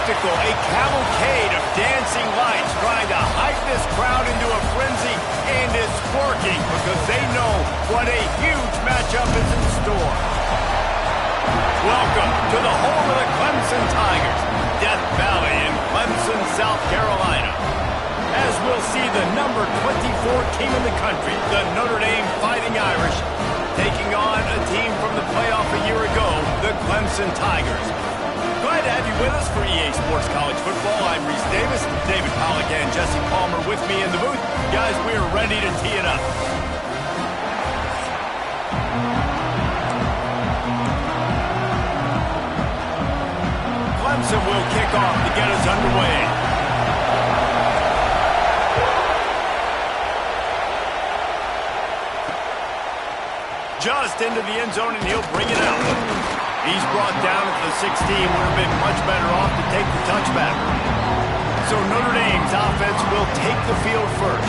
spectacle, a cavalcade of dancing lights trying to hype this crowd into a frenzy, and it's working because they know what a huge matchup is in store. Welcome to the home of the Clemson Tigers, Death Valley in Clemson, South Carolina. As we'll see the number 24 team in the country, the Notre Dame Fighting Irish, taking on a team from the playoff a year ago, the Clemson Tigers. Glad to have you with us for EA Sports College Football. I'm Reese Davis, David Pollack and Jesse Palmer with me in the booth. Guys, we are ready to tee it up. Clemson will kick off to get us underway. Just into the end zone, and he'll bring it out. He's brought down at the 16. Would have been much better off to take the touchback. So Notre Dame's offense will take the field first.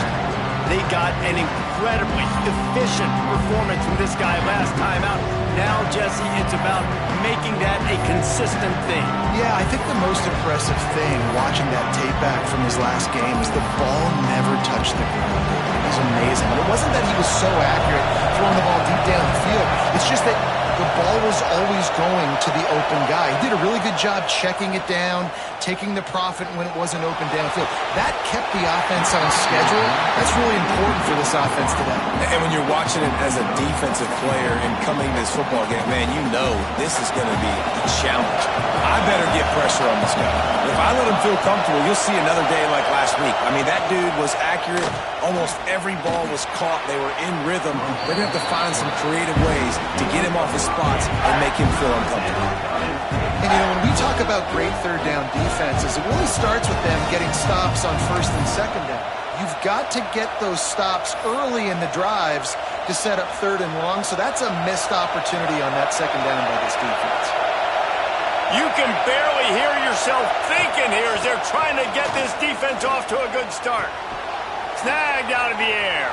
They got an incredibly efficient performance from this guy last time out. Now, Jesse, it's about making that a consistent thing. Yeah, I think the most impressive thing watching that tape back from his last game is the ball never touched the ground. It was amazing. And it wasn't that he was so accurate throwing the ball deep down the field. It's just that the ball was always going to the open guy. He did a really good job checking it down, taking the profit when it wasn't open downfield. That kept the offense on schedule. That's really important for this offense today. And when you're watching it as a defensive player and coming to this football game, man, you know this is going to be a challenge. I better get pressure on this guy. If I let him feel comfortable, you'll see another day like last week. I mean, that dude was accurate. Almost every ball was caught. They were in rhythm. They're going to have to find some creative ways to get him off his spots and make him feel uncomfortable. And, you know, when we talk about great third down defenses, it really starts with them getting stops on first and second down. You've got to get those stops early in the drives to set up third and long, so that's a missed opportunity on that second down by this defense. You can barely hear yourself thinking here as they're trying to get this defense off to a good start. Snagged out of the air.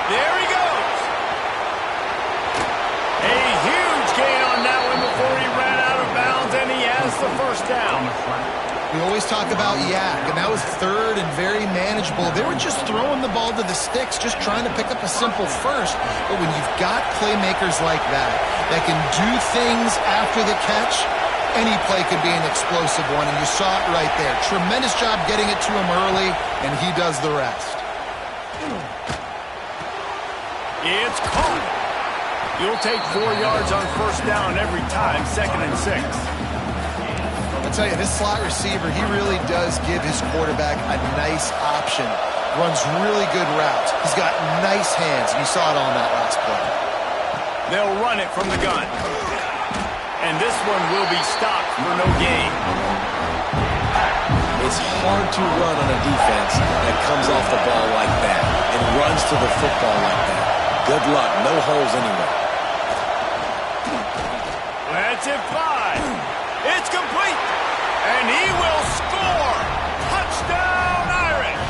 There he goes. A huge gain on that one before he ran out of bounds, and he has the first down. We always talk about yak, and that was third and very manageable. They were just throwing the ball to the sticks, just trying to pick up a simple first. But when you've got playmakers like that can do things after the catch, any play could be an explosive one, and you saw it right there. Tremendous job getting it to him early, and he does the rest. It's caught. You'll take 4 yards on first down every time, 2nd and 6. I'll tell you, this slot receiver, he really does give his quarterback a nice option. Runs really good routes. He's got nice hands, and you saw it on that last play. They'll run it from the gun. And this one will be stopped for no gain. It's hard to run on a defense that comes off the ball like that and runs to the football like that. Good luck. No holes anywhere. Let's it fly. It's complete. And he will score. Touchdown, Irish.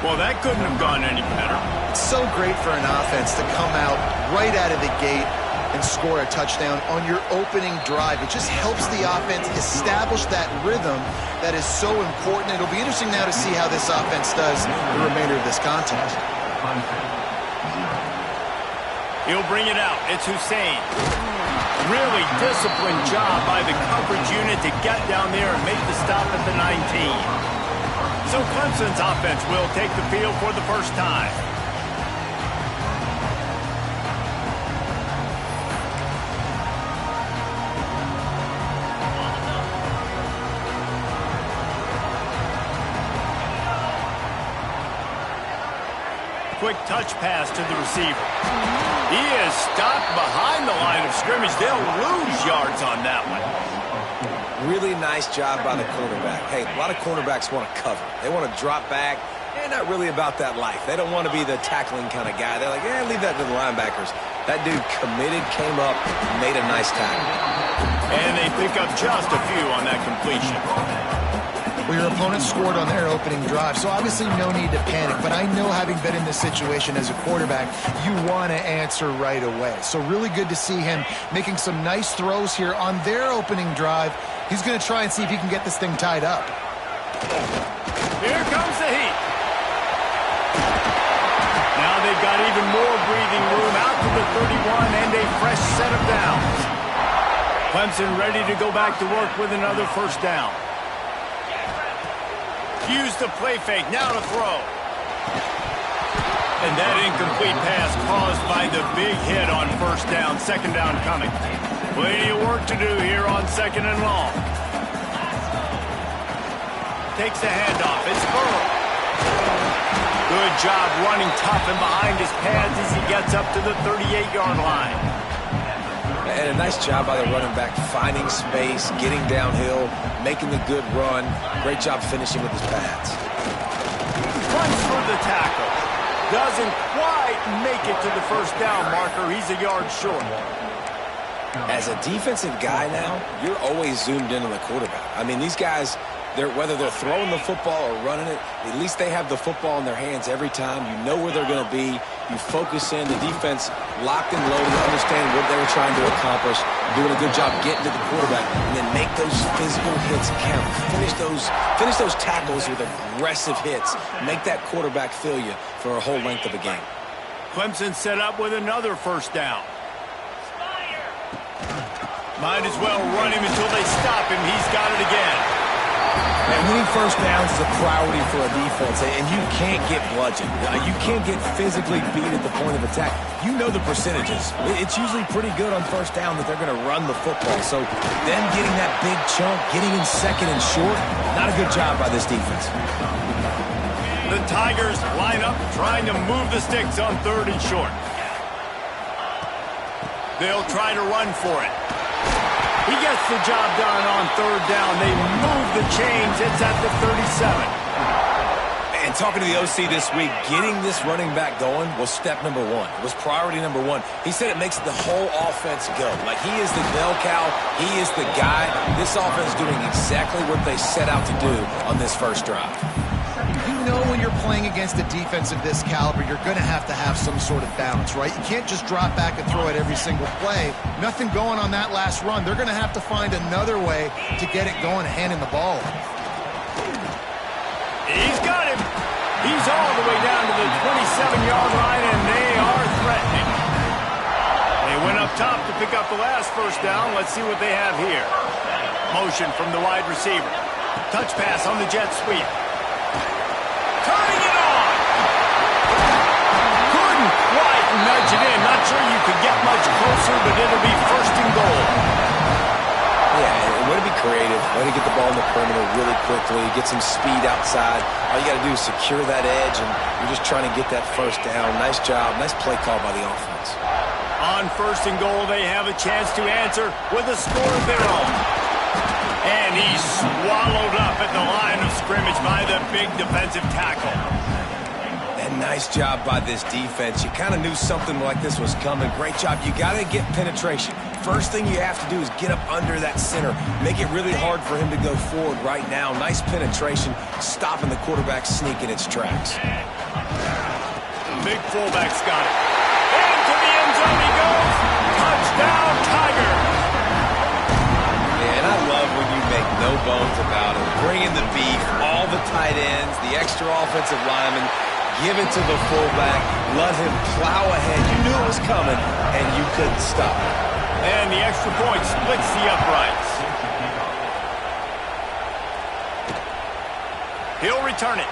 Well, that couldn't have gone any better. It's so great for an offense to come out right out of the gate and score a touchdown on your opening drive. It just helps the offense establish that rhythm that is so important. It'll be interesting now to see how this offense does the remainder of this contest. He'll bring it out. It's Hussein. Really disciplined job by the coverage unit to get down there and make the stop at the 19. So Clemson's offense will take the field for the first time. Quick touch pass to the receiver. He is stopped behind the line of scrimmage. They'll lose yards on that one. Really nice job by the quarterback. Hey, a lot of cornerbacks want to cover. They want to drop back. They're not really about that life. They don't want to be the tackling kind of guy. They're like, yeah, leave that to the linebackers. That dude committed, came up, and made a nice tackle. And they pick up just a few on that completion. Well, your opponent scored on their opening drive, so obviously no need to panic. But I know, having been in this situation as a quarterback, you want to answer right away. So really good to see him making some nice throws here on their opening drive. He's going to try and see if he can get this thing tied up. Here comes the heat. Now they've got even more breathing room out to the 31 and a fresh set of downs. Clemson ready to go back to work with another first down. Use the play fake, now to throw. And that incomplete pass caused by the big hit on first down, second down coming. Plenty of work to do here on second and long. Takes the handoff, it's Burrow. Good job running tough and behind his pads as he gets up to the 38-yard line. And a nice job by the running back, finding space, getting downhill, making the good run. Great job finishing with his pads. Runs for the tackle. Doesn't quite make it to the first down marker. He's a yard short. As a defensive guy now, you're always zoomed in on the quarterback. I mean, these guys, whether they're throwing the football or running it, at least they have the football in their hands every time. You know where they're going to be. You focus in. The defense locked and loaded, understand what they were trying to accomplish, doing a good job getting to the quarterback, and then make those physical hits count. Finish those tackles with aggressive hits. Make that quarterback feel you for a whole length of a game. Clemson set up with another first down. Might as well run him until they stop him. He's got it again. And winning first downs is a priority for a defense, and you can't get bludgeoned. You can't get physically beat at the point of attack. You know the percentages. It's usually pretty good on first down that they're going to run the football. So them getting that big chunk, getting in second and short, not a good job by this defense. The Tigers line up trying to move the sticks on third and short. They'll try to run for it. He gets the job done on third down. They move the chains. It's at the 37. And talking to the OC this week, getting this running back going was step number one. It was priority number one. He said it makes the whole offense go. Like, he is the bell cow. He is the guy. This offense is doing exactly what they set out to do on this first drive. You know, when you're playing against a defense of this caliber, you're going to have some sort of balance, right? You can't just drop back and throw it every single play. Nothing going on that last run. They're going to have to find another way to get it going, handing the ball. He's got him. He's all the way down to the 27-yard line, and they are threatening. They went up top to pick up the last first down. Let's see what they have here. Motion from the wide receiver. Touch pass on the jet sweep. Turning it on. Couldn't quite nudge it in. Not sure you could get much closer, but it'll be first and goal. Yeah, and way to be creative. Way to get the ball in the perimeter really quickly. Get some speed outside. All you got to do is secure that edge, and you're just trying to get that first down. Nice job. Nice play call by the offense. On first and goal, they have a chance to answer with a score of their own. And he's swallowed up at the line of scrimmage by the big defensive tackle. And nice job by this defense. You kind of knew something like this was coming. Great job. You got to get penetration. First thing you have to do is get up under that center. Make it really hard for him to go forward right now. Nice penetration, stopping the quarterback sneak in its tracks. Big fullback's got it. Into the end zone he goes. Touchdown, Tigers. And I love when you make no bones about it. Bring in the beef, all the tight ends, the extra offensive linemen, give it to the fullback, let him plow ahead. You knew it was coming, and you couldn't stop it. And the extra point splits the uprights. He'll return it.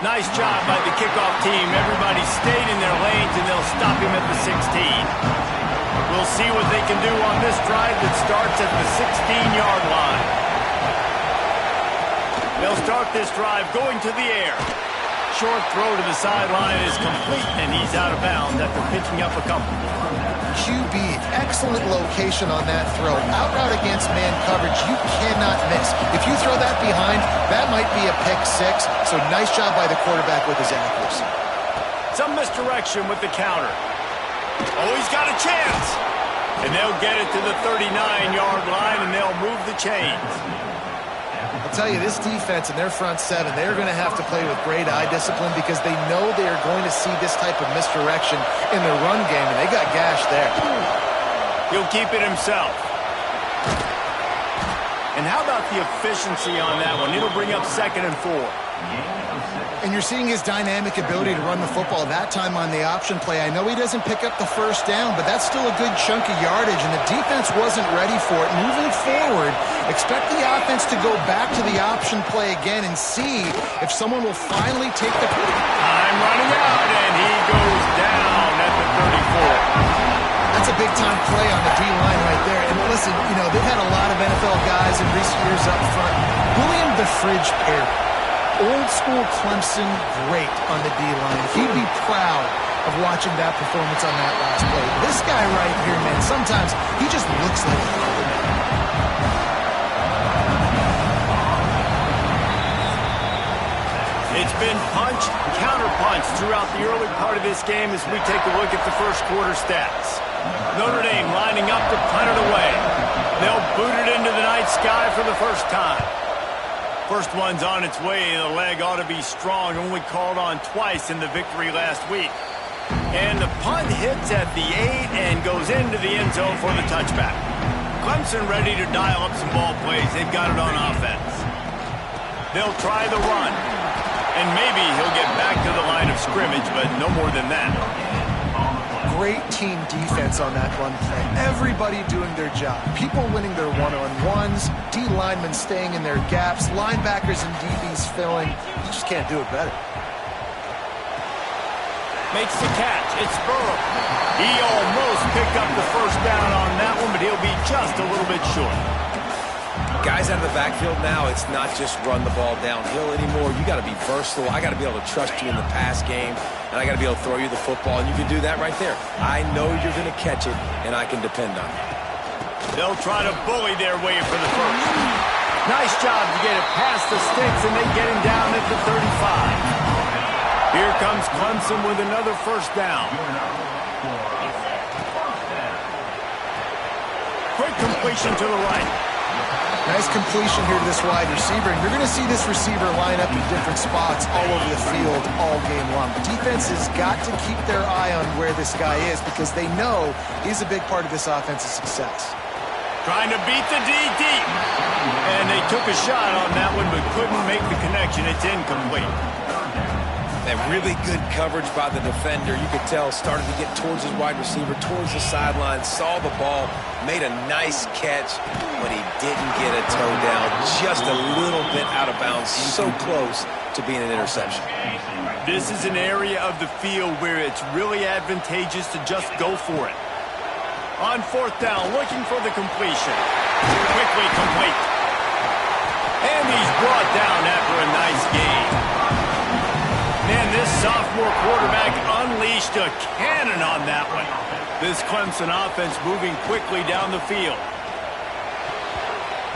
Nice job by the kickoff team. Everybody stayed in their lanes, and they'll stop him at the 16. We'll see what they can do on this drive that starts at the 16-yard line. They'll start this drive going to the air. Short throw to the sideline is complete, and he's out of bounds after picking up a couple. QB, excellent location on that throw. Out route against man coverage, you cannot miss. If you throw that behind, that might be a pick six. So nice job by the quarterback with his accuracy. Some misdirection with the counter. Oh, he's got a chance. And they'll get it to the 39-yard line, and they'll move the chains. I'll tell you, this defense and their front seven, they're going to have to play with great eye discipline because they know they are going to see this type of misdirection in their run game, and they got gashed there. He'll keep it himself. And how about the efficiency on that one? It'll bring up 2nd and 4. And you're seeing his dynamic ability to run the football, that time on the option play. I know he doesn't pick up the first down, but that's still a good chunk of yardage, and the defense wasn't ready for it. Moving forward, expect the offense to go back to the option play again and see if someone will finally take the... Time running out, and he goes down at the 34. That's a big-time play on the D-line right there. And listen, you know, they've had a lot of NFL guys in recent years up front. William the Fridge Perry, old-school Clemson great on the D-line. He'd be proud of watching that performance on that last play. This guy right here, man, sometimes he just looks like a quarterback. It's been punch, counter-punch throughout the early part of this game as we take a look at the first quarter stats. Notre Dame lining up to punt it away. They'll boot it into the night sky for the first time. First one's on its way. The leg ought to be strong. Only called on twice in the victory last week. And the punt hits at the 8 and goes into the end zone for the touchback. Clemson ready to dial up some ball plays. They've got it on offense. They'll try the run. And maybe he'll get back to the line of scrimmage, but no more than that. Great team defense on that run play. Everybody doing their job. People winning their one-on-ones, D-linemen staying in their gaps, linebackers and DBs filling. You just can't do it better. Makes the catch. It's Burrow. He almost picked up the first down on that one, but he'll be just a little bit short. Guys out of the backfield now, it's not just run the ball downhill anymore. You got to be versatile. I got to be able to trust you in the pass game, and I got to be able to throw you the football, and you can do that right there. I know you're going to catch it, and I can depend on it. They'll try to bully their way for the first. Nice job to get it past the sticks, and they get him down at the 35. Here comes Clemson with another first down. Quick completion to the right. Nice completion here to this wide receiver. And you're going to see this receiver line up in different spots all over the field all game long. The defense has got to keep their eye on where this guy is because they know he's a big part of this offense's success. Trying to beat the D deep. And they took a shot on that one but couldn't make the connection. It's incomplete. That really good coverage by the defender. You could tell started to get towards his wide receiver, towards the sideline, saw the ball, made a nice catch, but he didn't get a toe down. Just a little bit out of bounds, so close to being an interception. This is an area of the field where it's really advantageous to just go for it. On fourth down, looking for the completion. Quickly complete. And he's brought down after a nice game. Man, this sophomore quarterback unleashed a cannon on that one. This Clemson offense moving quickly down the field.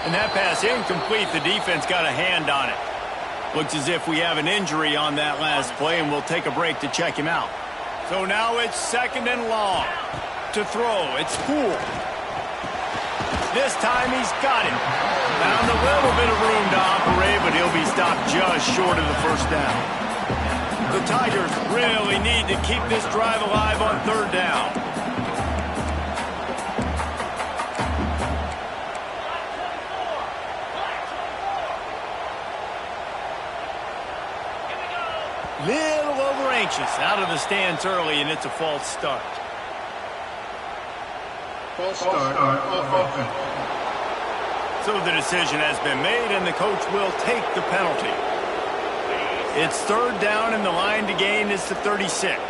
And that pass incomplete. The defense got a hand on it. Looks as if we have an injury on that last play, and we'll take a break to check him out. So now it's 2nd and long. To throw, it's Poole. This time he's got it. Found a little bit of room to operate, but he'll be stopped just short of the first down. The Tigers really need to keep this drive alive on 3rd down. Little over anxious, out of the stands early, and it's a false start. False start off offense. So the decision has been made, and the coach will take the penalty. It's 3rd down, and the line to gain is to 36.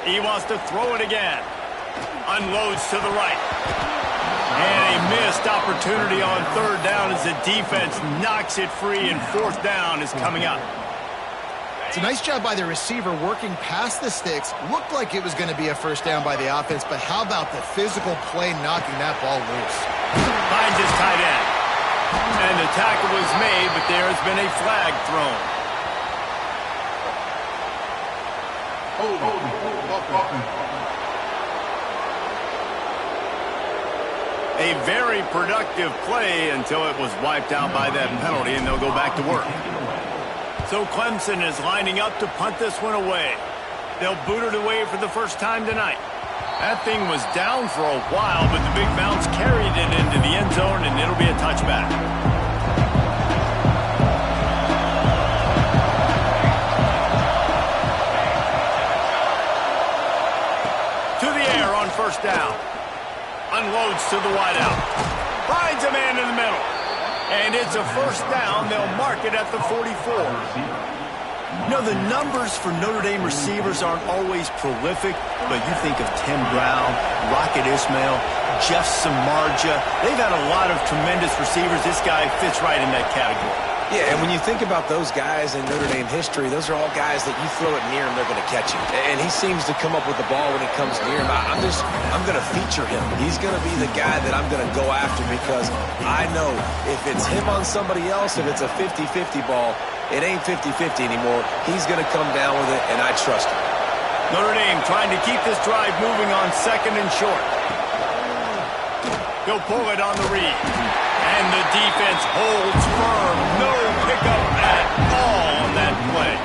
He wants to throw it again. Unloads to the right. And a missed opportunity on 3rd down as the defense knocks it free, and 4th down is coming up. It's a nice job by the receiver working past the sticks. Looked like it was going to be a first down by the offense, but how about the physical play knocking that ball loose? Finds his tight end. And the tackle was made, but there has been a flag thrown. A very productive play until it was wiped out by that penalty, and they'll go back to work. So Clemson is lining up to punt this one away. They'll boot it away for the first time tonight. That thing was down for a while, but the big bounce carried it into the end zone, and it'll be a touchback. To the air on first down. Unloads to the wideout. Finds a man in the middle. And it's a first down. They'll mark it at the 44. You know, the numbers for Notre Dame receivers aren't always prolific, but you think of Tim Brown, Rocket Ismail, Jeff Samardzija. They've had a lot of tremendous receivers. This guy fits right in that category. Yeah, and when you think about those guys in Notre Dame history, those are all guys that you throw it near and they're going to catch it. And he seems to come up with the ball when it comes near him. I'm going to feature him. He's going to be the guy that I'm going to go after because I know if it's him on somebody else, if it's a 50-50 ball, it ain't 50-50 anymore. He's going to come down with it, and I trust him. Notre Dame trying to keep this drive moving on second and short. He'll pull it on the read. And the defense holds firm. No pickup at all on that play.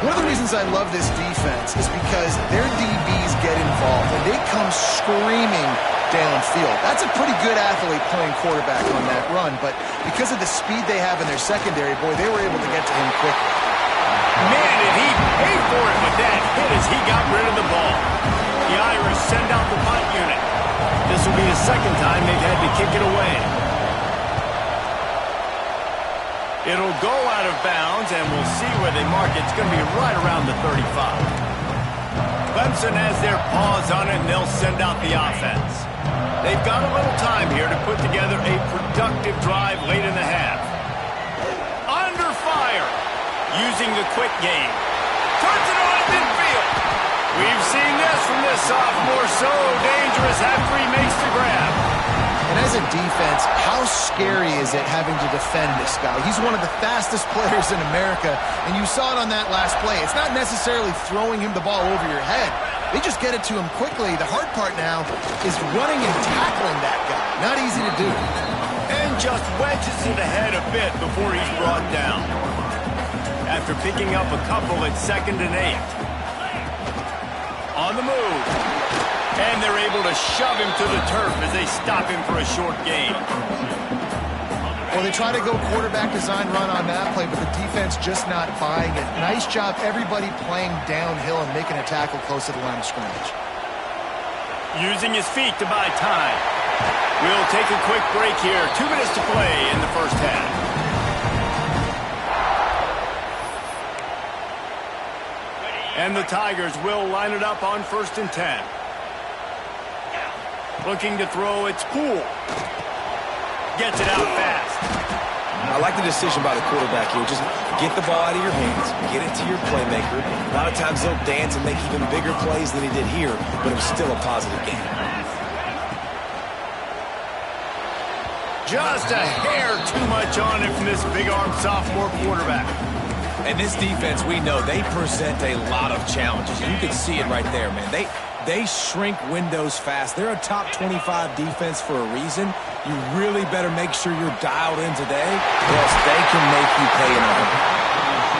One of the reasons I love this defense is because their DBs get involved and they come screaming downfield. That's a pretty good athlete playing quarterback on that run, but because of the speed they have in their secondary, boy, they were able to get to him quickly. Man, did he pay for it with that hit as he got rid of the ball. The Irish send out the punt unit. This will be the second time they've had to kick it away. It'll go out of bounds, and we'll see where they mark it. It's going to be right around the 35. Clemson has their paws on it, and they'll send out the offense. They've got a little time here to put together a productive drive late in the half. Under fire, using the quick game. Turns it on at midfield. We've seen this from this sophomore, so dangerous after he makes the grab. And as a defense, how scary is it having to defend this guy? He's one of the fastest players in America, and you saw it on that last play. It's not necessarily throwing him the ball over your head. They just get it to him quickly. The hard part now is running and tackling that guy. Not easy to do. And just wedges it ahead a bit before he's brought down. After picking up a couple at 2nd and 8. On the move. And they're able to shove him to the turf as they stop him for a short gain. Well, they try to go quarterback design run on that play, but the defense just not buying it. Nice job, everybody playing downhill and making a tackle close to the line of scrimmage. Using his feet to buy time. We'll take a quick break here. 2 minutes to play in the first half. And the Tigers will line it up on 1st and 10. Looking to throw, it's Poole. Gets it out fast. I like the decision by the quarterback here. Just get the ball out of your hands, get it to your playmaker. A lot of times they'll dance and make even bigger plays than he did here, but it was still a positive game. Just a hair too much on it from this big-arm sophomore quarterback. And this defense, we know, they present a lot of challenges. You can see it right there, man. They shrink windows fast. They're a top 25 defense for a reason. You really better make sure you're dialed in today, or else they can make you pay in a hurry.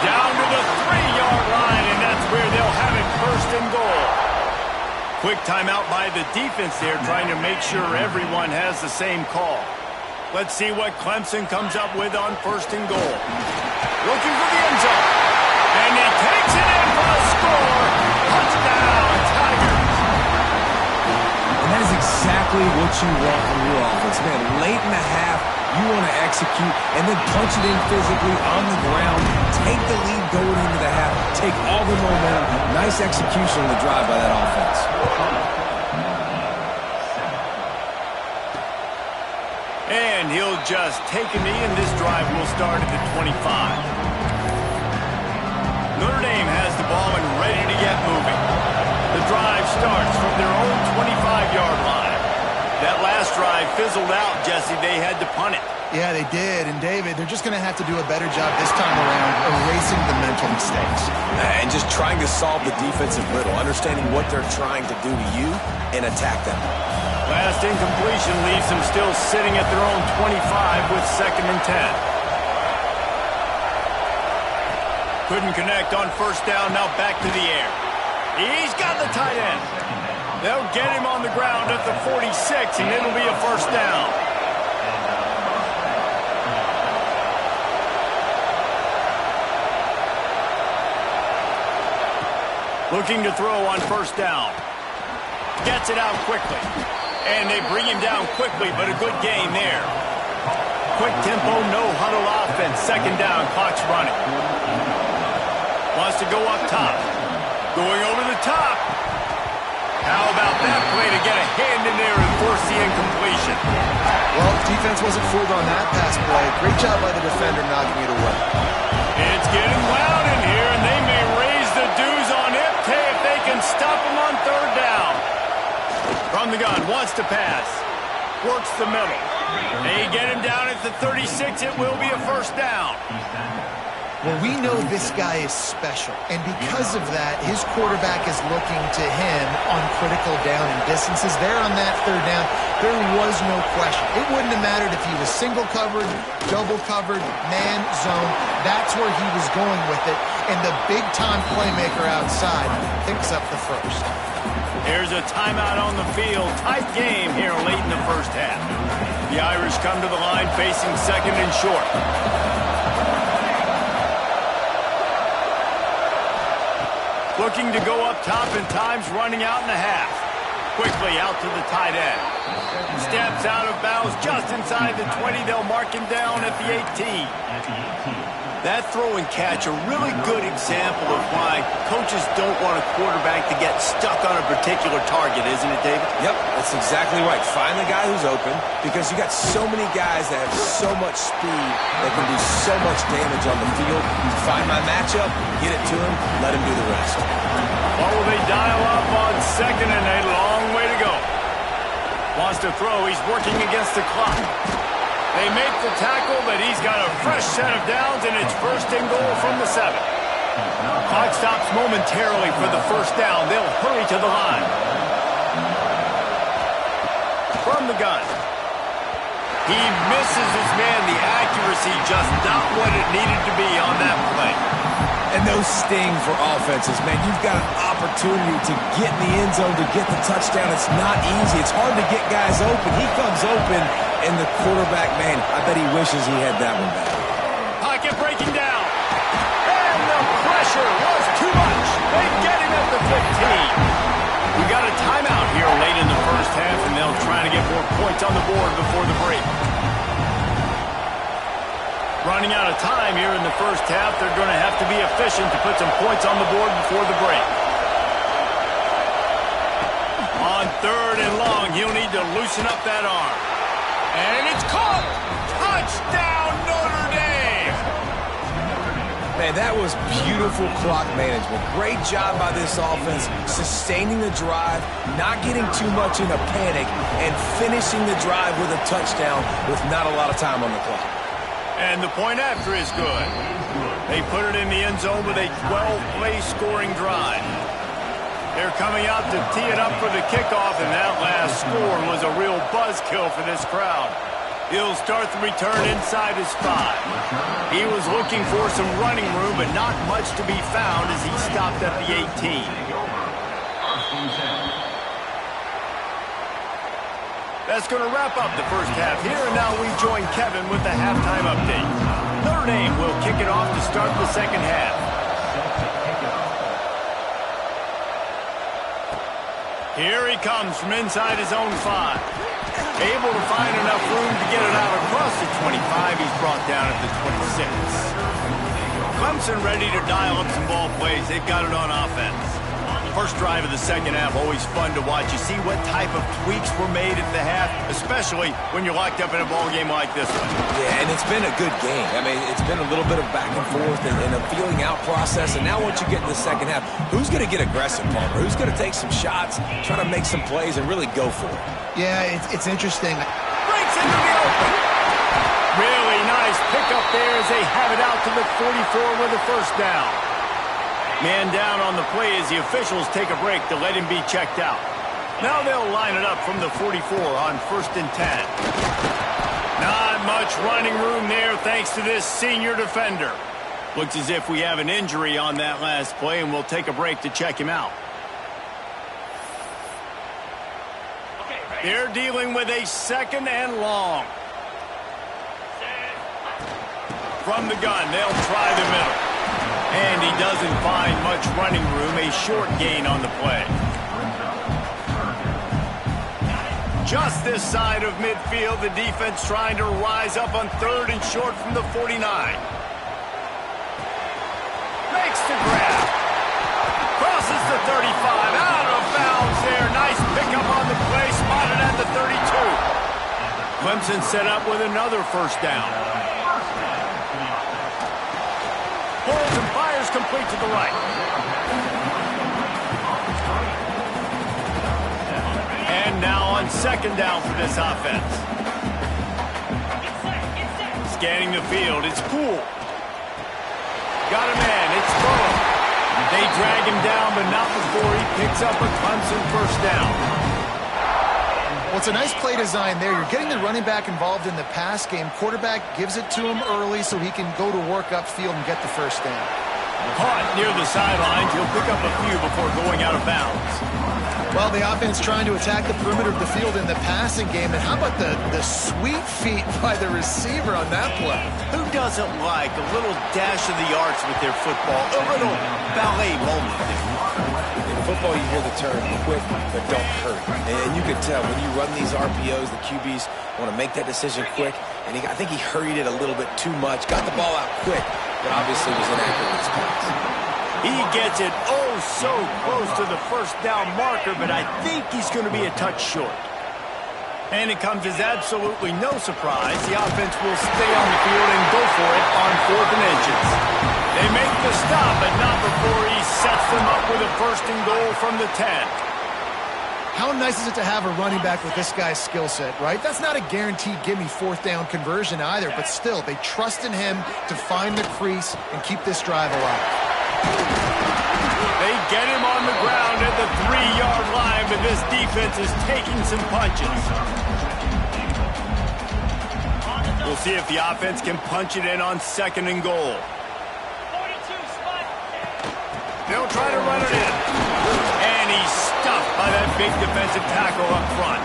Down to the 3-yard line, and that's where they'll have it 1st and goal. Quick timeout by the defense there, trying to make sure everyone has the same call. Let's see what Clemson comes up with on 1st and goal. Looking for the end zone. And he takes it in for a score. Touchdown, Tigers. And that is exactly what you want from your offense. Man, late in the half, you want to execute and then punch it in physically on the ground. Take the lead going into the half. Take all the momentum. Nice execution on the drive by that offense. And he'll just take a knee, and this drive will start at the 25. Notre Dame has the ball and ready to get moving. The drive starts from their own 25-yard line. That last drive fizzled out, Jesse. They had to punt it. Yeah, they did. And, David, they're just going to have to do a better job this time around erasing the mental mistakes. And just trying to solve the defensive riddle, understanding what they're trying to do to you and attack them. Last incompletion leaves them still sitting at their own 25 with 2nd and 10. Couldn't connect on 1st down, now back to the air. He's got the tight end. They'll get him on the ground at the 46, and it'll be a 1st down. Looking to throw on 1st down. Gets it out quickly. And they bring him down quickly, but a good gain there. Quick tempo, no huddle offense. 2nd down, clock's running. Wants to go up top. Going over the top. How about that play to get a hand in there and force the incompletion? Well, defense wasn't fooled on that pass play. Great job by the defender knocking it away. It's getting loud in here, and they may raise the dues on Ipte if they can stop him on 3rd down. From the gun, wants to pass. Works the middle. They get him down at the 36. It will be a 1st down. Well, we know this guy is special, and because of that, his quarterback is looking to him on critical down and distances. There on that 3rd down, there was no question. It wouldn't have mattered if he was single covered, double covered, man, zone. That's where he was going with it, and the big-time playmaker outside picks up the 1st. Here's a timeout on the field. Tight game here late in the 1st half. The Irish come to the line facing 2nd and short. Looking to go up top, and time's running out in the half. Quickly out to the tight end. Steps out of bounds just inside the 20. They'll mark him down at the 18. That throw and catch, a really good example of why coaches don't want a quarterback to get stuck on a particular target, isn't it, David? Yep, that's exactly right. Find the guy who's open, because you got so many guys that have so much speed that can do so much damage on the field. Find my matchup, get it to him, let him do the rest. What will they dial up on 2nd and a long way to go? Wants to throw, he's working against the clock. They make the tackle, but he's got a fresh set of downs, and it's 1st and goal from the 7. Clock stops momentarily for the 1st down. They'll hurry to the line. From the gun. He misses his man. The accuracy just not what it needed to be on that play. And those sting for offenses, man. You've got an opportunity to get in the end zone, to get the touchdown. It's not easy. It's hard to get guys open. He comes open, and the quarterback, man, I bet he wishes he had that one back. Pocket breaking down. And the pressure was too much. They get him at the 15. We got a timeout here late in the 1st half, and they'll try to get more points on the board before the break. Running out of time here in the 1st half. They're going to have to be efficient to put some points on the board before the break. On 3rd and long, he'll need to loosen up that arm. And it's caught! Touchdown, Notre Dame! Man, that was beautiful clock management. Great job by this offense, sustaining the drive, not getting too much in a panic, and finishing the drive with a touchdown with not a lot of time on the clock. And the point after is good. They put it in the end zone with a 12-play scoring drive. They're coming out to tee it up for the kickoff, and that last score was a real buzzkill for this crowd. He'll start the return inside his 5. He was looking for some running room, but not much to be found as he stopped at the 18. That's going to wrap up the 1st half here, and now we join Kevin with the halftime update. Notre Dame will kick it off to start the 2nd half. Here he comes from inside his own 5. Able to find enough room to get it out across the 25. He's brought down at the 26. Clemson ready to dial up some ball plays. They've got it on offense. First drive of the 2nd half, always fun to watch. You see what type of tweaks were made at the half, especially when you're locked up in a ball game like this one. Yeah, and it's been a good game. I mean, it's been a little bit of back and forth and a feeling out process. And now once you get in the 2nd half, who's going to get aggressive, Palmer? Who's going to take some shots, try to make some plays, and really go for it? Yeah, it's interesting. Breaks into the open. Really nice pickup there as they have it out to the 44 with a 1st down. Man down on the play as the officials take a break to let him be checked out. Now they'll line it up from the 44 on 1st and 10. Not much running room there thanks to this senior defender. Looks as if we have an injury on that last play, and we'll take a break to check him out. They're dealing with a 2nd and long. From the gun, they'll try the middle. And he doesn't find much running room, a short gain on the play. Just this side of midfield, the defense trying to rise up on 3rd and short from the 49. Makes the grab. Crosses the 35. Out of bounds there. Nice pickup on the play. Spotted at the 32. Clemson set up with another 1st down. Pulls and fires complete to the right. And now on 2nd down for this offense. Scanning the field, it's Poole. Got a man, it's Burrow. They drag him down, but not before he picks up a Clemson 1st down. Well, it's a nice play design there. You're getting the running back involved in the pass game. Quarterback gives it to him early so he can go to work upfield and get the 1st down. Caught near the sidelines. He'll pick up a few before going out of bounds. Well, the offense trying to attack the perimeter of the field in the passing game. And how about the sweet feet by the receiver on that play? Who doesn't like a little dash of the arts with their football? A little ballet moment. In football, you hear the term quick, but don't hurt. And you can tell when you run these RPOs, the QBs want to make that decision quick. And I think he hurried it a little bit too much. Got the ball out quick, but obviously was inaccurate in his pass. He gets it so close to the 1st down marker, but I think he's going to be a touch short. And it comes as absolutely no surprise. The offense will stay on the field and go for it on 4th and inches. They make the stop, but not before he sets them up with a 1st and goal from the 10. How nice is it to have a running back with this guy's skill set, right? That's not a guaranteed give-me 4th down conversion either, but still, they trust in him to find the crease and keep this drive alive. They get him on the ground at the 3-yard line, but this defense is taking some punches. We'll see if the offense can punch it in on 2nd and goal. They'll try to run it in. And he's stuffed by that big defensive tackle up front.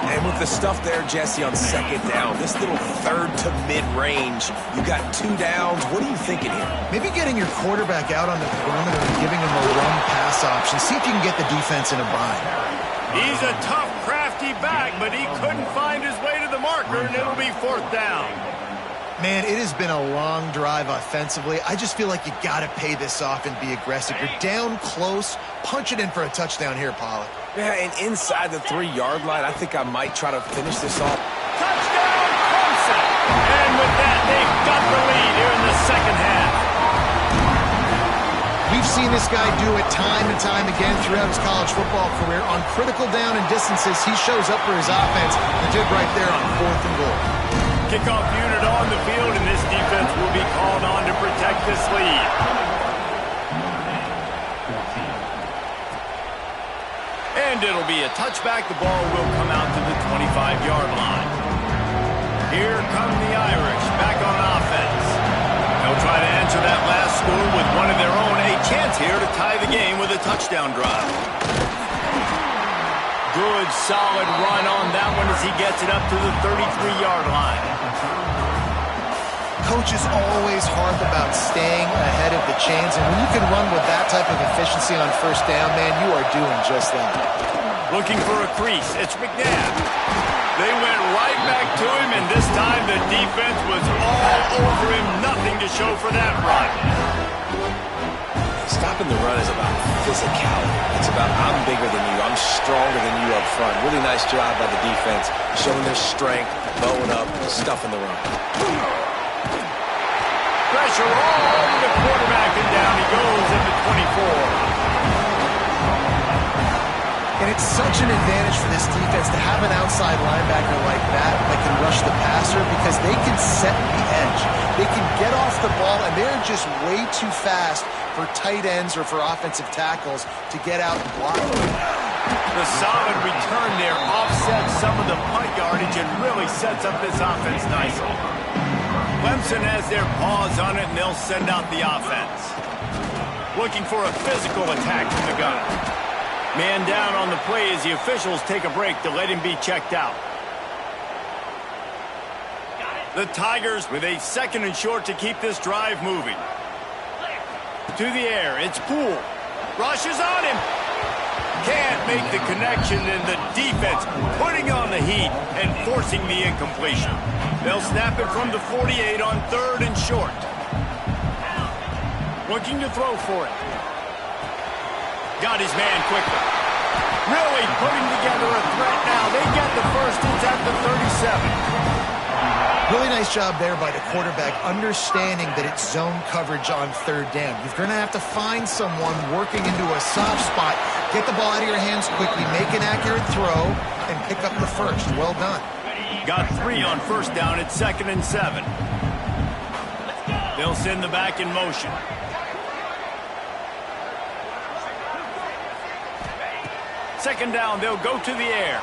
And with the stuff there, Jesse, on 2nd down, this little 3rd to mid-range, you got 2 downs. What are you thinking here? Maybe getting your quarterback out on the perimeter and giving him a run pass option. See if you can get the defense in a bind. He's a tough, crafty back, but he couldn't find his way to the marker, and it'll be 4th down. Man, it has been a long drive offensively. I just feel like you got to pay this off and be aggressive. You're down close. Punch it in for a touchdown here, Pollard. Yeah, and inside the 3-yard line, I think I might try to finish this off. Touchdown, Clemson! And with that, they've got the lead here in the 2nd half. We've seen this guy do it time and time again throughout his college football career. On critical down and distances, he shows up for his offense. He did right there on 4th and goal. Kickoff unit on the field, and this defense will be called on to protect this lead. And it'll be a touchback. The ball will come out to the 25-yard line. Here come the Irish back on offense. They'll try to answer that last score with one of their own. A chance here to tie the game with a touchdown drive. Good, solid run on that one as he gets it up to the 33-yard line. Coach is always hard about staying ahead of the chains, and when you can run with that type of efficiency on 1st down, man, you are doing just that. Looking for a crease. It's McNabb. They went right back to him, and this time the defense was all over him. Nothing to show for that run. Stopping the run is about physicality. It's about I'm bigger than you. I'm stronger than you up front. Really nice job by the defense, showing their strength, bowing up, stuffing the run. Pressure all over the quarterback, and down he goes at the 24. And it's such an advantage for this defense to have an outside linebacker like that can rush the passer because they can set the edge. They can get off the ball, and they're just way too fast for tight ends or for offensive tackles to get out and block them. The solid return there offsets some of the punt yardage and really sets up this offense nicely. Clemson has their paws on it, and they'll send out the offense. Looking for a physical attack from the gun. Man down on the play as the officials take a break to let him be checked out. The Tigers with a 2nd and short to keep this drive moving. To the air, it's Poole. Rushes on him. Can't make the connection, and the defense putting on the heat and forcing the incompletion. They'll snap it from the 48 on 3rd and short. Looking to throw for it. Got his man quickly. Really putting together a threat now. They get the first. It's at the 37. Really nice job there by the quarterback, understanding that it's zone coverage on 3rd down. You're going to have to find someone working into a soft spot, get the ball out of your hands quickly, make an accurate throw, and pick up the first. Well done. Got 3 on 1st down at 2nd and 7. They'll send the back in motion. Second down, they'll go to the air.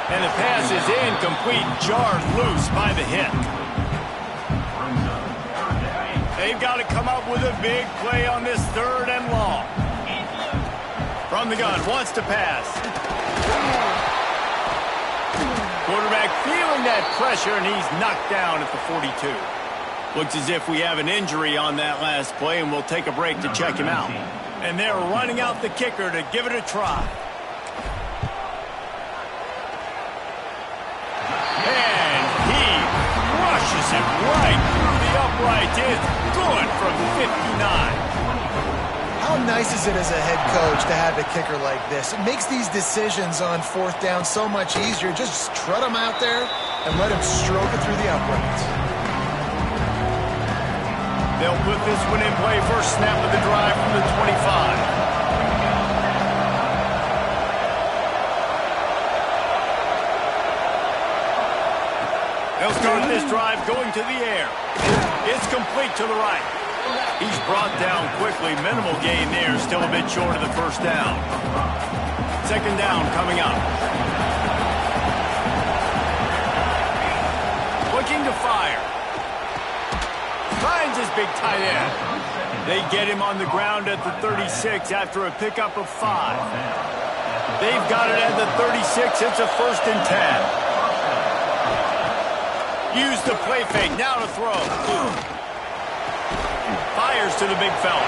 And the pass is incomplete, jarred loose by the hit. They've got to come up with a big play on this 3rd and long. From the gun, wants to pass. Quarterback feeling that pressure, and he's knocked down at the 42. Looks as if we have an injury on that last play, and we'll take a break to check him out. And they're running out the kicker to give it a try. And he rushes it right through the upright. It's good from 59. How nice is it as a head coach to have a kicker like this? It makes these decisions on 4th down so much easier. Just trot him out there and let him stroke it through the uprights. They'll put this one in play. First snap of the drive from the 25. They'll start this drive going to the air. It's complete to the right. He's brought down quickly. Minimal gain there. Still a bit short of the first down. 2nd down coming up. Looking to fire. Finds his big tight end. They get him on the ground at the 36 after a pickup of 5. They've got it at the 36. It's a 1st and 10. Use the play fake, now to throw. Fires to the big fella.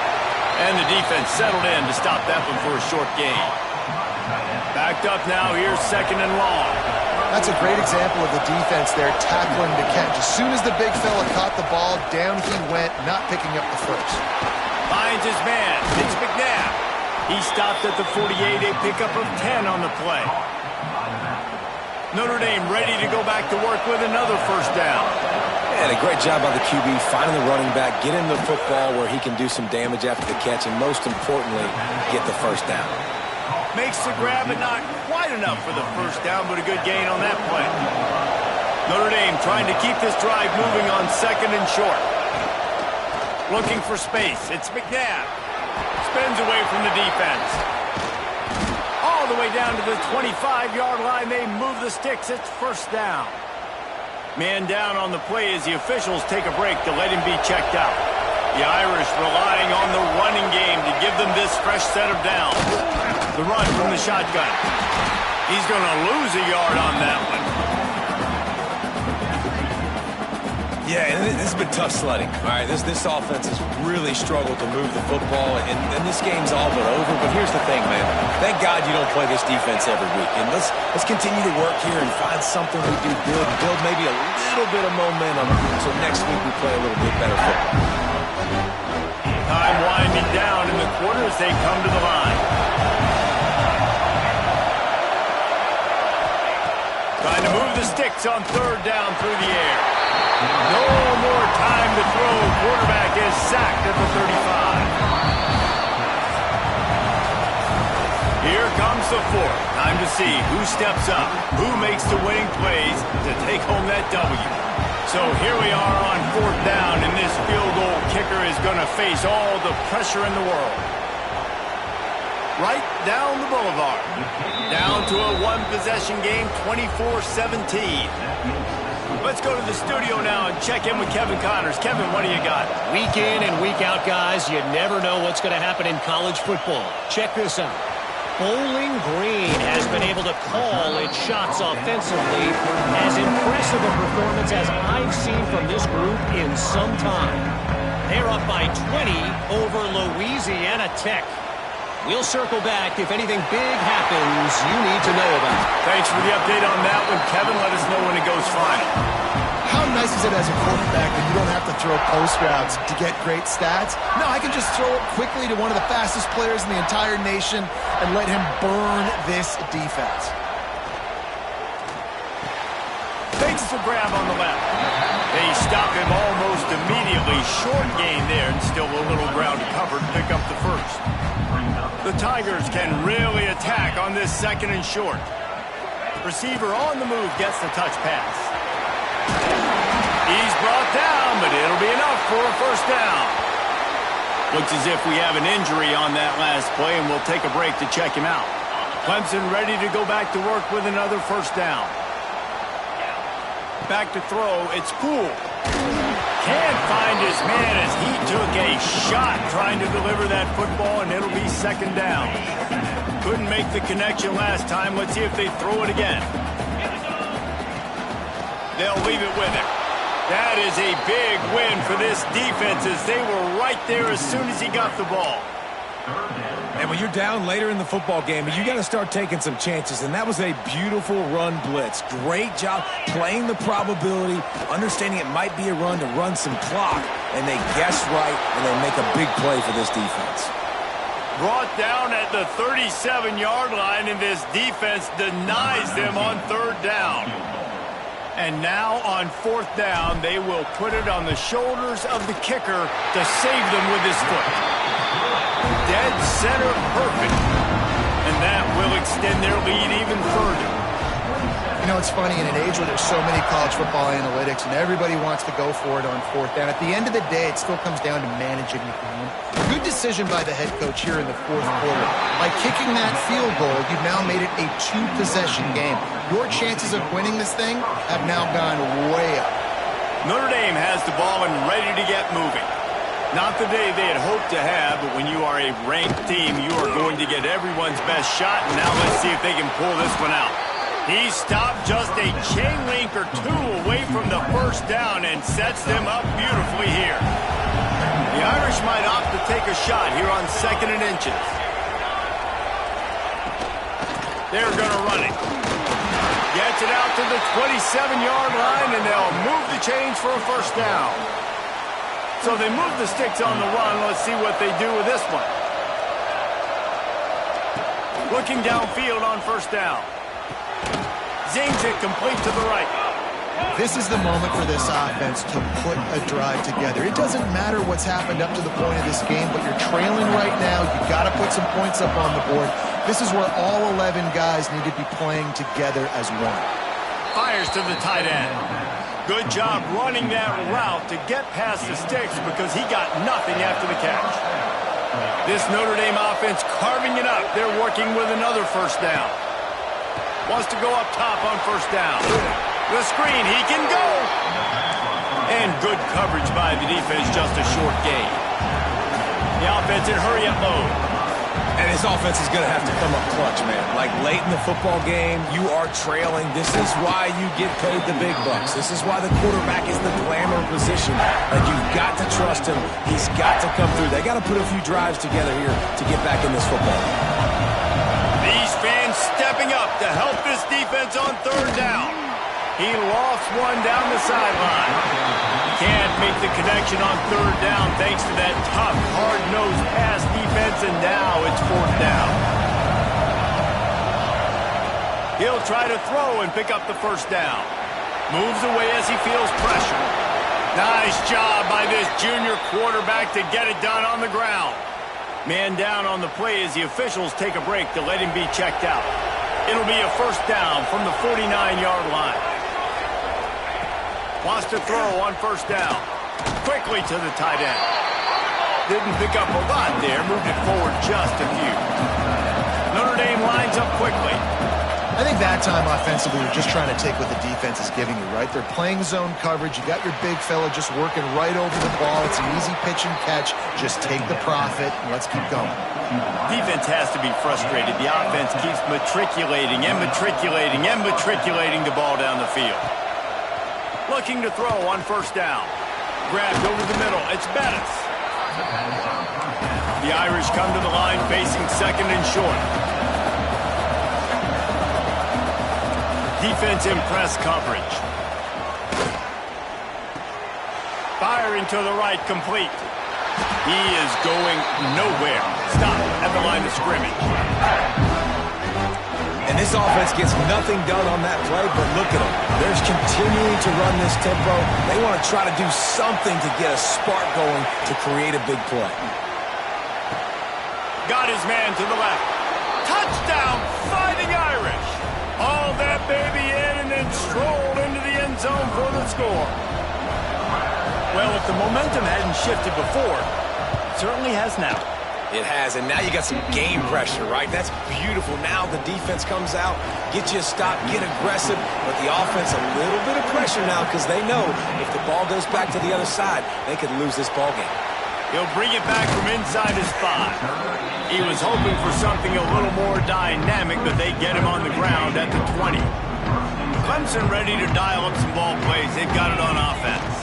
And the defense settled in to stop that one for a short gain. Backed up now, here's 2nd and long. That's a great example of the defense there tackling the catch. As soon as the big fella caught the ball, down he went, not picking up the first. Finds his man, it's McNabb. He stopped at the 48, a pickup of 10 on the play. Notre Dame ready to go back to work with another 1st down. And a great job by the QB finding the running back, getting the football where he can do some damage after the catch, and most importantly, get the 1st down. Makes the grab, but not quite enough for the 1st down, but a good gain on that play. Notre Dame trying to keep this drive moving on 2nd and short. Looking for space. It's McNabb. Spins away from the defense. All the way down to the 25-yard line. They move the sticks. It's 1st down. Man down on the play as the officials take a break to let him be checked out. The Irish relying on the running game to give them this fresh set of downs. The run from the shotgun. He's going to lose a yard on that one. Yeah, and this has been tough sledding. All right, this offense has really struggled to move the football, and this game's all but over. But here's the thing, man. Thank God you don't play this defense every week. And let's continue to work here and find something we do good and build maybe a little bit of momentum so next week we play a little bit better football. Time winding down in the quarter as they come to the line. Trying to move the sticks on 3rd down through the air. No more time to throw. Quarterback is sacked at the 35. Here comes the 4th. Time to see who steps up, who makes the winning plays to take home that W. So here we are on 4th down, and this field goal kicker is going to face all the pressure in the world. right down the boulevard. Down to a one-possession game, 24-17. Let's go to the studio now and check in with Kevin Connors. Kevin, what do you got? Week in and week out, guys, you never know what's going to happen in college football. Check this out. Bowling Green has been able to call its shots offensively. As impressive a performance as I've seen from this group in some time. They're up by 20 over Louisiana Tech. We'll circle back if anything big happens you need to know about. Thanks for the update on that one, Kevin. Let us know when it goes final. How nice is it as a quarterback that you don't have to throw post routes to get great stats? No, I can just throw it quickly to one of the fastest players in the entire nation and let him burn this defense. Fakes the grab on the left. They stop him almost immediately. Short gain there, and still a little ground to cover to pick up the first. The Tigers can really attack on this second and short. Receiver on the move gets the touch pass. He's brought down, but it'll be enough for a first down. Looks as if we have an injury on that last play, and we'll take a break to check him out. Clemson ready to go back to work with another first down. Back to throw, it's Poole. Can't find his man as he took a shot trying to deliver that football, and it'll be second down. Couldn't make the connection last time. Let's see if they throw it again. They'll leave it with him. That is a big win for this defense as they were right there as soon as he got the ball. And when you're down later in the football game, you got to start taking some chances, and that was a beautiful run blitz. Great job playing the probability, understanding it might be a run to run some clock, and they guessed right, and they make a big play for this defense. Brought down at the 37-yard line, and this defense denies them on third down. And now on fourth down, they will put it on the shoulders of the kicker to save them with his foot. Dead center perfect. And that will extend their lead even further. You know, it's funny, in an age where there's so many college football analytics and everybody wants to go for it on fourth down, at the end of the day, it still comes down to managing the game. Good decision by the head coach here in the fourth quarter. By kicking that field goal, you've now made it a two-possession game. Your chances of winning this thing have now gone way up. Notre Dame has the ball and ready to get moving. Not the day they had hoped to have, but when you are a ranked team, you are going to get everyone's best shot, and now let's see if they can pull this one out. He stopped just a chain link or two away from the first down and sets them up beautifully here. The Irish might opt to take a shot here on second and inches. They're going to run it. Gets it out to the 27-yard line, and they'll move the chains for a first down. So they move the sticks on the run. Let's see what they do with this one. Looking downfield on first down. Zings it complete to the right. This is the moment for this offense to put a drive together. It doesn't matter what's happened up to the point of this game, but you're trailing right now. You've got to put some points up on the board. This is where all 11 guys need to be playing together as one. Fires to the tight end. Good job running that route to get past the sticks because he got nothing after the catch. This Notre Dame offense carving it up. They're working with another first down. Wants to go up top on first down. The screen, he can go. And good coverage by the defense, just a short gain. The offense in hurry-up mode. And his offense is going to have to come up clutch, man. Like late in the football game, you are trailing. This is why you get paid the big bucks. This is why the quarterback is the glamour position. Like, you've got to trust him. He's got to come through. They got to put a few drives together here to get back in this football. These fans stepping up to help this defense on third down. He lofts one down the sideline. Can't make the connection on third down thanks to that tough, hard-nosed pass defense, and now it's fourth down. He'll try to throw and pick up the first down. Moves away as he feels pressure. Nice job by this junior quarterback to get it done on the ground. Man down on the play as the officials take a break to let him be checked out. It'll be a first down from the 49-yard line. Wants to throw on first down. Quickly to the tight end. Didn't pick up a lot there. Moved it forward just a few. up quickly. I think that time offensively, you're just trying to take what the defense is giving you, right? They're playing zone coverage. You got your big fella just working right over the ball. It's an easy pitch and catch. Just take the profit, and let's keep going. Defense has to be frustrated. The offense keeps matriculating and matriculating and matriculating the ball down the field. Looking to throw on first down. Grabbed over the middle. It's Bettis. The Irish come to the line facing second and short. Defense in press coverage. Firing to the right, complete. He is going nowhere. Stop at the line of scrimmage. And this offense gets nothing done on that play, but look at them. They're continuing to run this tempo. They want to try to do something to get a spark going to create a big play. Got his man to the left. Touchdown, Fighting Irish. Hauled that baby in and then strolled into the end zone for the score. Well, if the momentum hadn't shifted before, it certainly has now. It has, and now you got some game pressure, right? That's beautiful. Now the defense comes out, get you a stop, get aggressive, but the offense a little bit of pressure now because they know if the ball goes back to the other side, they could lose this ball game. He'll bring it back from inside his 5. He was hoping for something a little more dynamic, but they get him on the ground at the 20. Clemson ready to dial up some ball plays. They've got it on offense.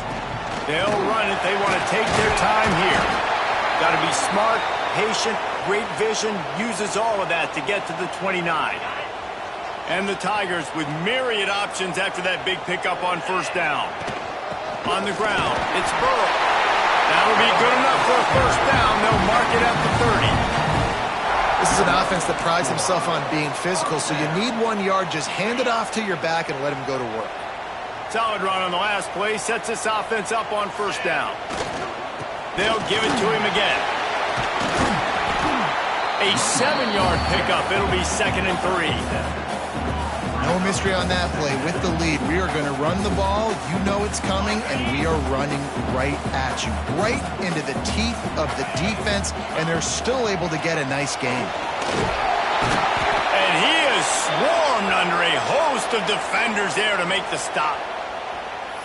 They'll run it. They want to take their time here. Got to be smart, patient, great vision. Uses all of that to get to the 29. And the Tigers with myriad options after that big pickup on first down. On the ground, it's Burrow. That'll be good enough for a first down. They'll mark it at the 30. This is an offense that prides himself on being physical, so you need 1 yard. Just hand it off to your back and let him go to work. Solid run on the last play. Sets this offense up on first down. They'll give it to him again. A 7-yard pickup. It'll be 2nd and 3. No mystery on that play. With the lead, we are going to run the ball. You know it's coming, and we are running right at you. Right into the teeth of the defense, and they're still able to get a nice game. And he is swarmed under a host of defenders there to make the stop.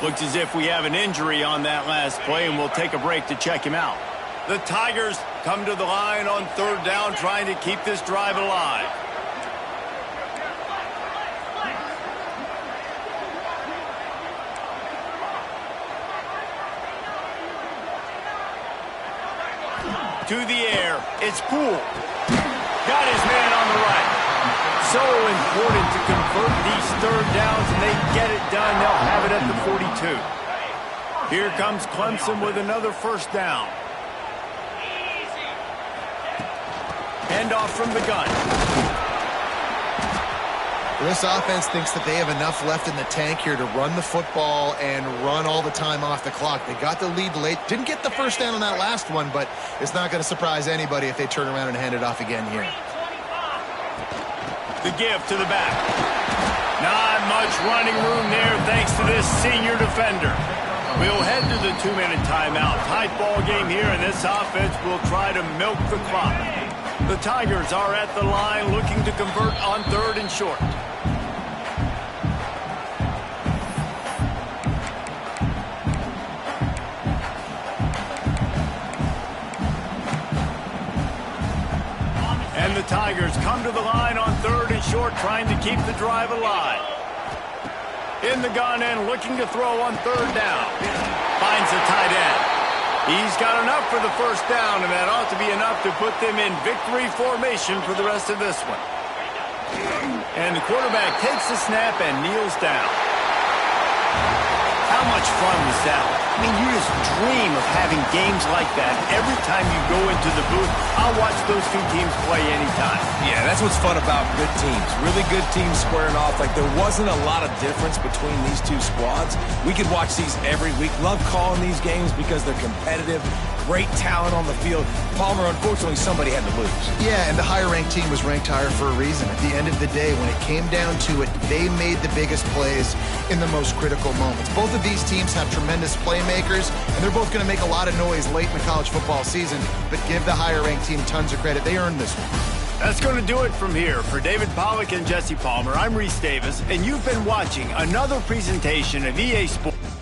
Looks as if we have an injury on that last play, and we'll take a break to check him out. The Tigers come to the line on third down, trying to keep this drive alive. To the air, it's Poole. Got his man on the right. So important to convert these third downs, and they get it done. They'll have it at the 42. Here comes Clemson with another first down. Handoff from the gun. This offense thinks that they have enough left in the tank here to run the football and run all the time off the clock. They got the lead late. Didn't get the first down on that last one, but it's not going to surprise anybody if they turn around and hand it off again here. The give to the back. Not much running room there thanks to this senior defender. We'll head to the 2-minute timeout. Tight ball game here, and this offense will try to milk the clock. The Tigers are at the line looking to convert on third and short. And the Tigers come to the line on third and short, trying to keep the drive alive. In the gun and looking to throw on third down. Finds the tight end. He's got enough for the first down, and that ought to be enough to put them in victory formation for the rest of this one. And the quarterback takes the snap and kneels down. How much fun was that? I mean, you just dream of having games like that every time you go into the booth. I'll watch those two teams play anytime. Yeah, that's what's fun about good teams. Really good teams squaring off. Like, there wasn't a lot of difference between these two squads. We could watch these every week. Love calling these games because they're competitive. Great talent on the field. Palmer, unfortunately, somebody had to lose. Yeah, and the higher-ranked team was ranked higher for a reason. At the end of the day, when it came down to it, they made the biggest plays in the most critical moments. Both of these teams have tremendous playmakers, and they're both going to make a lot of noise late in the college football season, but give the higher-ranked team tons of credit. They earned this one. That's going to do it from here. For David Pollack and Jesse Palmer, I'm Reese Davis, and you've been watching another presentation of EA Sports.